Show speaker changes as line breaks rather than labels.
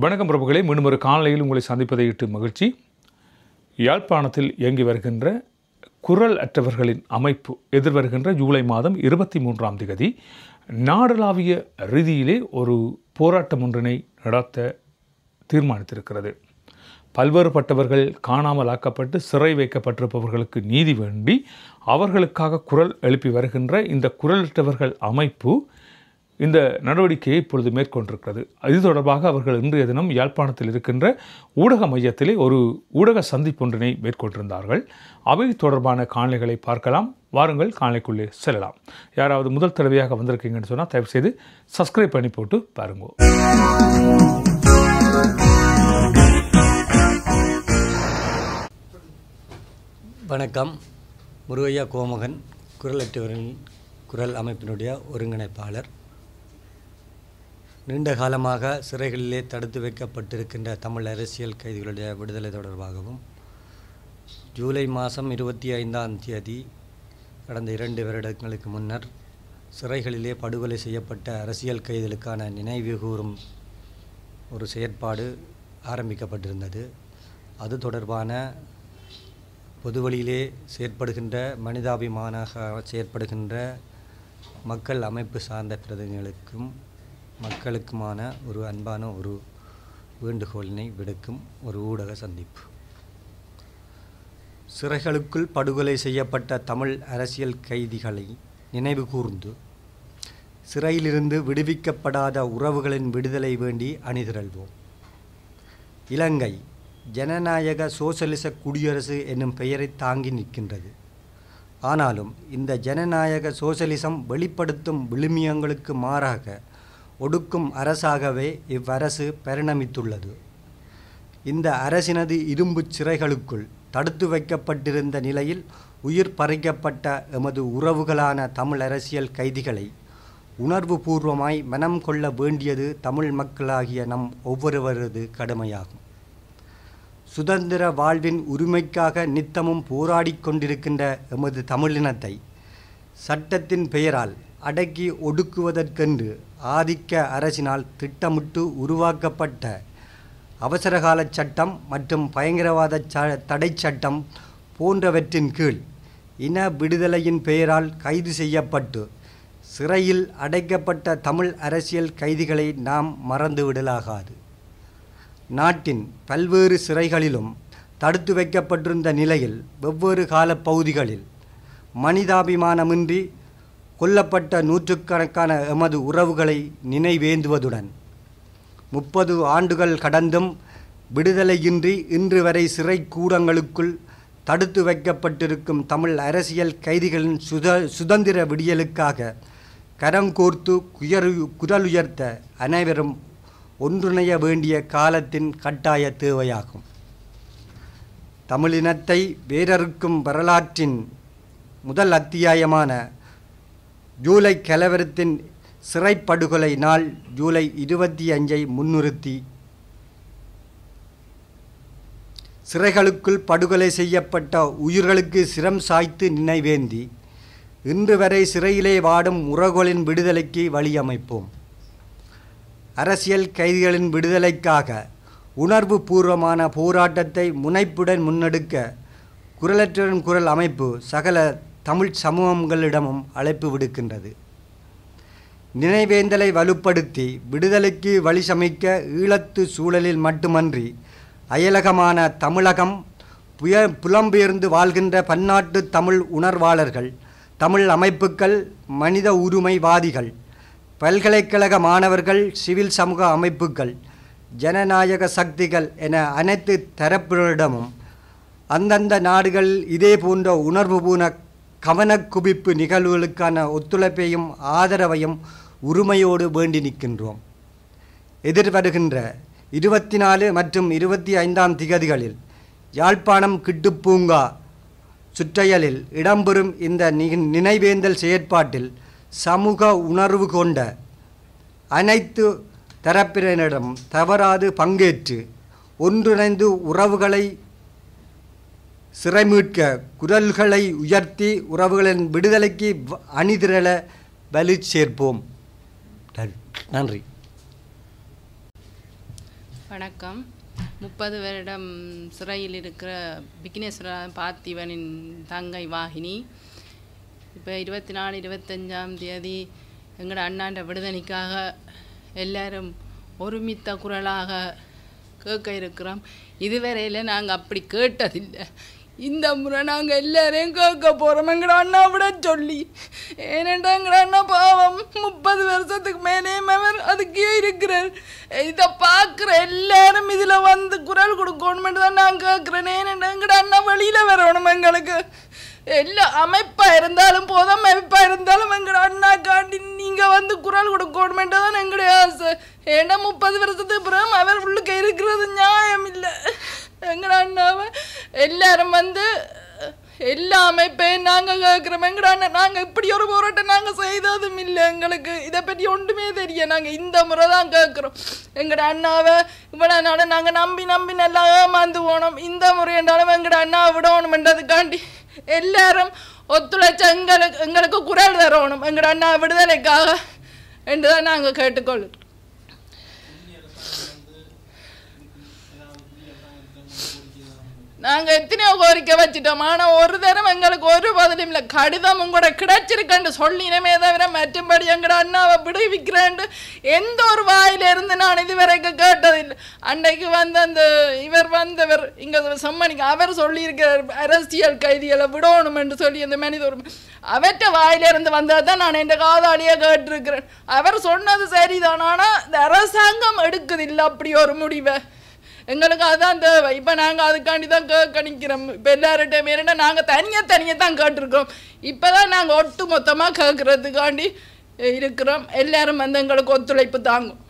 வணக்கம் பிரபுகளே, மீண்டும் ஒரு காலையில் உங்களை சந்திப்பதை இட்டு மகிழ்ச்சி. யாழ்ப்பாணத்தில் இயங்கி வருகின்ற குரல் அற்றவர்களின் அமைப்பு எதிர்வருகின்ற ஜூலை மாதம் 23ஆம் தேதி நாடளாவிய ரீதியிலே ஒரு போராட்டம் ஒன்றினை நடத்த தீர்மானித்திருக்கிறது. பல்வேறுபட்டவர்கள் காணாமல் ஆக்கப்பட்டு சிறை வைக்கப்பட்டிருப்பவர்களுக்கு நீதி வேண்டி அவர்களுக்காக குரல் எழுப்பி வருகின்ற இந்த குரலற்றவர்கள் அமைப்பு இந்த நடவடிக்கையை இப்பொழுது மேற்கொண்டிருக்கிறது. இது தொடர்பாக அவர்கள் இன்றைய தினம் யாழ்ப்பாணத்தில் இருக்கின்ற ஊடக மையத்திலே ஒரு ஊடக சந்திப்பொன்றினை மேற்கொண்டிருந்தார்கள். அவை தொடர்பான காணொளிகளை பார்க்கலாம். வாருங்கள், காணொளிக்குள்ளே செல்லலாம். யாராவது முதல் தடவையாக வந்திருக்கீங்கன்னு சொன்னால் தயவுசெய்து சப்ஸ்கிரைப் பண்ணி போட்டு பாருங்க.
வணக்கம். முருகையா கோமகன், குரலற்றவர்களின் குரல் அமைப்பினுடைய ஒருங்கிணைப்பாளர். நீண்ட காலமாக சிறைகளிலே தடுத்து வைக்கப்பட்டிருக்கின்ற தமிழ் அரசியல் கைதிகளுடைய விடுதலை தொடர்பாகவும் ஜூலை மாதம் 25ஆம் தேதி கடந்த 2 வருடங்களுக்கு முன்னர் சிறைகளிலே படுகொலை செய்யப்பட்ட அரசியல் கைதிகளுக்கான நினைவு கூறும் ஒரு செயற்பாடு ஆரம்பிக்கப்பட்டிருந்தது. அது தொடர்பான பொதுவழியிலே செயற்படுகின்ற மனிதாபிமானாக செயற்படுகின்ற மக்கள் அமைப்பு சார்ந்த பிரதிநிதிகளுக்கும் மக்களுக்குமான ஒரு அன்பான ஒரு வேண்டுகோளினை விடுக்கும் ஒரு ஊடக சந்திப்பு. சிறைகளுக்குள் படுகொலை செய்யப்பட்ட தமிழ் அரசியல் கைதிகளை நினைவு கூர்ந்து சிறையிலிருந்து விடுவிக்கப்படாத உறவுகளின் விடுதலை வேண்டி அணிதிரள்வோம். இலங்கை ஜனநாயக சோசலிச குடியரசு என்னும் பெயரை தாங்கி நிற்கின்றது. ஆனாலும் இந்த ஜனநாயக சோசலிசம் வெளிப்படுத்தும் விழுமியங்களுக்கு மாறாக ஒடுக்கும் அரசாகவே இவ்வரசு பரிணமித்துள்ளது. இந்த அரசினது இரும்பு சிறைகளுக்குள் தடுத்து வைக்கப்பட்டிருந்த நிலையில் உயிர் பறிக்கப்பட்ட எமது உறவுகளான தமிழ் அரசியல் கைதிகளை உணர்வு பூர்வமாய் மனம் கொள்ள வேண்டியது தமிழ் மக்களாகிய நம் ஒவ்வொருவரது கடமையாகும். சுதந்திர வாழ்வின் உரிமைக்காக நித்தமும் போராடி கொண்டிருக்கின்ற எமது தமிழினத்தை சட்டத்தின் பெயரால் அடக்கி ஒடுக்குவதற்கென்று ஆதிக்க அரசினால் திட்டமிட்டு உருவாக்கப்பட்ட அவசரகால சட்டம் மற்றும் பயங்கரவாத தடை சட்டம் போன்றவற்றின் கீழ் இன விடுதலையின் பெயரால் கைது செய்யப்பட்டு சிறையில் அடைக்கப்பட்ட தமிழ் அரசியல் கைதிகளை நாம் மறந்துவிடலாகாது. நாட்டின் பல்வேறு சிறைகளிலும் தடுத்து வைக்கப்பட்டிருந்த நிலையில் வெவ்வேறு காலப்பகுதிகளில் மனிதாபிமானமின்றி கொல்லப்பட்ட நூற்றுக்கணக்கான எமது உறவுகளை நினைவேந்துவதுடன் 30 ஆண்டுகள் கடந்தும் விடுதலையின்றி இன்று வரை சிறை கூடங்களுக்குள் தடுத்து வைக்கப்பட்டிருக்கும் தமிழ் அரசியல் கைதிகளின் சுதந்திர விடியலுக்காக கரங்கோர்த்து குரலுயர்த்த அனைவரும் ஒன்றிணைய வேண்டிய காலத்தின் கட்டாய தேவையாகும். தமிழினத்தை வேரறுக்கும் வரலாற்றின் முதல் அத்தியாயமான ஜூலை கலவரத்தின் சிறைப்படுகொலை நாள் ஜூலை 25ஐ முன்னிறுத்தி சிறைகளுக்குள் படுகொலை செய்யப்பட்ட உயிர்களுக்கு சிரம் சாய்த்து நினைவேந்தி இன்று வரை சிறையிலே வாடும் உறவுகளின் விடுதலைக்கு வழியமைப்போம். அரசியல் கைதிகளின் விடுதலைக்காக உணர்வு பூர்வமான போராட்டத்தை முனைப்புடன் முன்னெடுக்க குரலற்றவரின் குரல் அமைப்பு சகல தமிழ் சமூகங்களிடமும் அழைப்பு விடுக்கின்றது. நினைவேந்தலை வலுப்படுத்தி விடுதலைக்கு வழி சமைக்க ஈழத்து சூழலில் மட்டுமன்றி அயலகமான தமிழகம் புலம்பெயர்ந்து வாழ்கின்ற பன்னாட்டு தமிழ் உணர்வாளர்கள், தமிழ் அமைப்புகள், மனித உரிமைவாதிகள், பல்கலைக்கழக மாணவர்கள், சிவில் சமூக அமைப்புகள், ஜனநாயக சக்திகள் என அனைத்து தரப்பினரிடமும் அந்தந்த நாடுகளில் இதே போன்ற உணர்வுபூர்வ கவனக்குவிப்பு நிகழ்வுகளுக்கான ஒத்துழைப்பையும் ஆதரவையும் உரிமையோடு வேண்டி நிற்கின்றோம். எதிர்வருகின்ற 24 மற்றும் 25ஆம் திகதிகளில் யாழ்ப்பாணம் கிட்டுப்பூங்கா சுற்றையலில் இடம்பெறும் இந்த நினைவேந்தல் செயற்பாட்டில் சமூக உணர்வு கொண்ட அனைத்து தரப்பினரிடம் தவறாது பங்கேற்று ஒன்றிணைந்து உறவுகளை சிறைமீட்க குரல்களை உயர்த்தி உறவுகளின் விடுதலைக்கு அணிதிரள வலு சேர்ப்போம். நன்றி.
வணக்கம். 30 வருடம் சிறையில் இருக்கிற விக்னேஸ்வர பார்த்திபனின் தங்கை வாகினி. இப்போ 24, 25 எங்களோட அண்ணாண்ட விடுதலைக்காக எல்லாரும் ஒருமித்த குரலாக கேட்க இருக்கிறோம். இதுவரையில் நாங்கள் அப்படி கேட்டதில்லை. இந்த முறை நாங்கள் எல்லாரையும் கேட்க போகிறோம் எங்களோட அண்ணா விட சொல்லி. ஏனென்றா எங்களோட அண்ணா பாவம் 30 வருஷத்துக்கு மேலேயும் அவர் அதுக்கே இருக்கிறார். இதை பார்க்குற எல்லாரும் இதில் வந்து குரல் கொடுக்கணுமென்று தான் நான் கேட்குறேன். ஏனென்றா எங்களோட அண்ணா வெளியில் வரணும். எங்களுக்கு எல்லா அமைப்பாக இருந்தாலும் போதும், அமைப்பாக இருந்தாலும் எங்களோட அண்ணா காண்டி நீங்கள் வந்து குரல் கொடுக்கணுமென்று தான் எங்களுடைய ஆசை. ஏன்னா 30 வருஷத்துக்கு பிறகு அவர் உள்ளுக்க இருக்கிறது நியாயம் இல்லை. எங்களோட அண்ணாவை எல்லாரும் வந்து எல்லா அமைப்பையும் நாங்கள் கேட்குறோம். எங்களோட அண்ணன் நாங்கள் இப்படி ஒரு போராட்டம் நாங்கள் செய்ததும் இல்லை. எங்களுக்கு இதை பற்றி ஒன்றுமே தெரியும். நாங்கள் இந்த முறை தான் கேட்குறோம். எங்களோட அண்ணாவை இவ்வளோ நாள் நாங்கள் நம்பி நல்லா ஏமாந்து போனோம். இந்த முறை என்றாலும் எங்களோட அண்ணாவை விடணுமென்றதுக்காண்டி எல்லாரும் ஒத்துழைச்ச எங்களுக்கு குரல் தரணும் எங்களோட அண்ணா விடுதலைக்காக என்றுதான் நாங்கள் கேட்டுக்கொள்ளுறோம். நாங்கள் எத்தனையோ கோரிக்கை வச்சுட்டோம். ஆனால் ஒரு தரம் எங்களுக்கு ஒரு பதிலும் இல்லை. கடிதம் உங்களோட கிடைச்சிருக்கேன்னு சொல்லினமே தவிர மற்றும்படி எங்களோட அண்ணாவை விடுவிக்கிறேன் எந்த ஒரு வாயிலிருந்து நான் இதுவரைக்கும் கேட்டதில்லை. அன்றைக்கு வந்து அந்த இவர் வந்தவர் இங்கே செம்மணிக்கு அவர் சொல்லியிருக்கிறார் அரசியல் கைதிகளை விடணும் என்று சொல்லி அந்த மனித உரிமை அவற்ற வாயிலிருந்து வந்தால் தான் நான் என் காதாலியாக கேட்டிருக்கிறேன். அவர் சொன்னது சரிதான். ஆனால் இந்த அரசாங்கம் எடுக்குதில்லை அப்படி ஒரு முடிவை. எங்களுக்கு அதுதான் தேவை. இப்போ நாங்கள் அதுக்காண்டி தான் கேட்கணிக்கிறோம். இப்போ எல்லார்கிட்டையும் ஏன்னா நாங்கள் தனியாக தான் கேட்டிருக்கிறோம். இப்போ தான் நாங்கள் ஒட்டு மொத்தமாக கேட்குறதுக்காண்டி இருக்கிறோம். எல்லாரும் வந்து எங்களுக்கு ஒத்துழைப்பு தாங்கும்.